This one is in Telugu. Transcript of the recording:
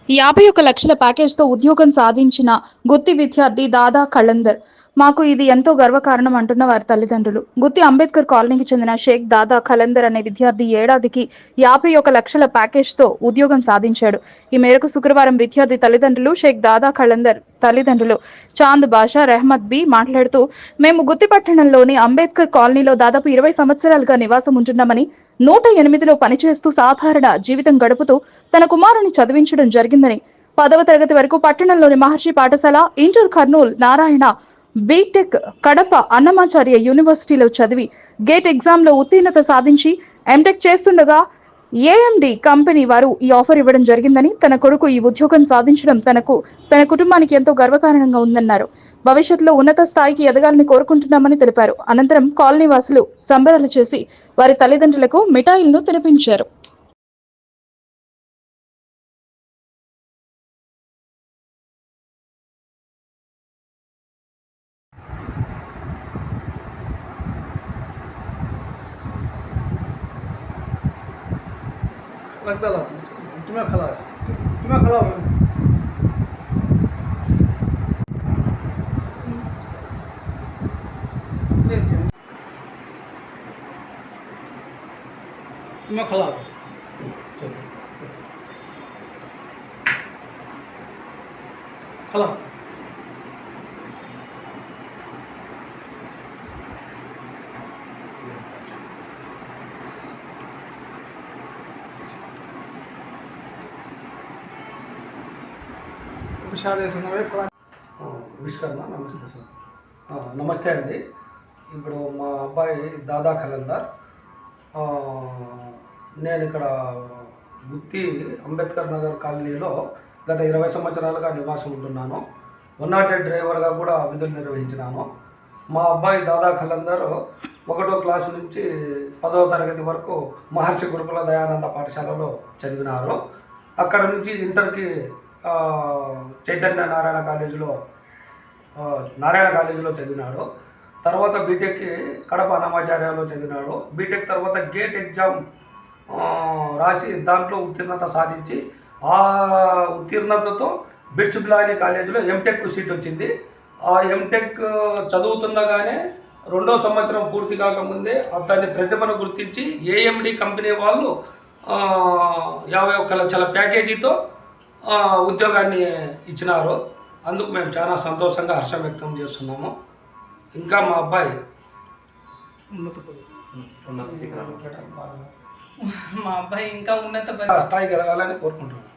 51 లక్షల ప్యాకేజ్తో ఉద్యోగం సాధించిన గుత్తి విద్యార్థి దాదా కళందర్. మాకు ఇది ఎంతో గర్వకారణం అంటున్న వారి తల్లిదండ్రులు. గుత్తి అంబేద్కర్ కాలనీకి చెందిన షేక్ దాదా కళందర్ అనే విద్యార్థి ఏడాదికి 51 లక్షల ప్యాకేజ్తో ఉద్యోగం సాధించాడు. ఈ మేరకు శుక్రవారం విద్యార్థి తల్లిదండ్రులు షేక్ దాదా కళందర్ తల్లిదండ్రులు చాంద్ బాషా రెహ్మద్ బి మాట్లాడుతూ, మేము గుత్తి పట్టణంలోని అంబేద్కర్ కాలనీలో దాదాపు 20 సంవత్సరాలుగా నివాసం ఉంటున్నామని, 108లో పనిచేస్తూ సాధారణ జీవితం గడుపుతూ తన కుమారుని చదివించడం జరిగిందని, 10వ తరగతి వరకు పట్టణంలోని మహర్షి పాఠశాల, ఇంటర్ కర్నూల్ నారాయణ, బీటెక్ కడప అన్నమాచార్య యూనివర్సిటీలో చదివి గేట్ ఎగ్జామ్లో ఉత్తీర్ణత సాధించి ఎంటెక్ చేస్తుండగా ఏఎండి కంపెనీ వారు ఈ ఆఫర్ ఇవ్వడం జరిగిందని, తన కొడుకు ఈ ఉద్యోగం సాధించడం తన కుటుంబానికి ఎంతో గర్వకారణంగా ఉందన్నారు. భవిష్యత్తులో ఉన్నత స్థాయికి ఎదగాలని కోరుకుంటున్నామని తెలిపారు. అనంతరం కాలనీ వాసులు సంబరాలు చేసి వారి తల్లిదండ్రులకు మిఠాయిలను తినిపించారు. लगता था तुम्हें खिला तुम्हें खिला तुम्हें खिला खिला విష్కర్మ నమస్తే సార్. నమస్తే అండి. ఇప్పుడు మా అబ్బాయి దాదా ఖలందర్, నేను ఇక్కడ గుత్తి అంబేద్కర్ నగర్ కాలనీలో గత 20 సంవత్సరాలుగా నివాసం ఉంటున్నాను. 108 డ్రైవర్గా కూడా విధులు నిర్వహించినాను. మా అబ్బాయి దాదా ఖలందర్ 1వ క్లాసు నుంచి 10వ తరగతి వరకు మహర్షి గురుకుల దయానంద పాఠశాలలో చదివినారు. అక్కడ నుంచి ఇంటర్కి చైతన్య నారాయణ కాలేజీలో చదివినాడు. తర్వాత బీటెక్కి కడప అన్నమాచార్యలో చదివినాడు. బీటెక్ తర్వాత గేట్ ఎగ్జామ్ రాసి దాంట్లో ఉత్తీర్ణత సాధించి ఆ ఉత్తీర్ణతతో బిట్స్ బిలానీ కాలేజీలో ఎంటెక్ సీట్ వచ్చింది. ఆ ఎంటెక్ చదువుతుండగానే 2వ సంవత్సరం పూర్తి కాకముందే అతని ప్రతిభను గుర్తించి ఏఎండి కంపెనీ వాళ్ళు 51 లక్షల ప్యాకేజీతో ఉద్యోగాన్ని ఇచ్చినారు. అందుకు మేము చాలా సంతోషంగా హర్షం వ్యక్తం చేస్తున్నాము. ఇంకా మా అబ్బాయి ఇంకా ఉన్నత స్థాయికి ఎదగాలని కోరుకుంటున్నాను.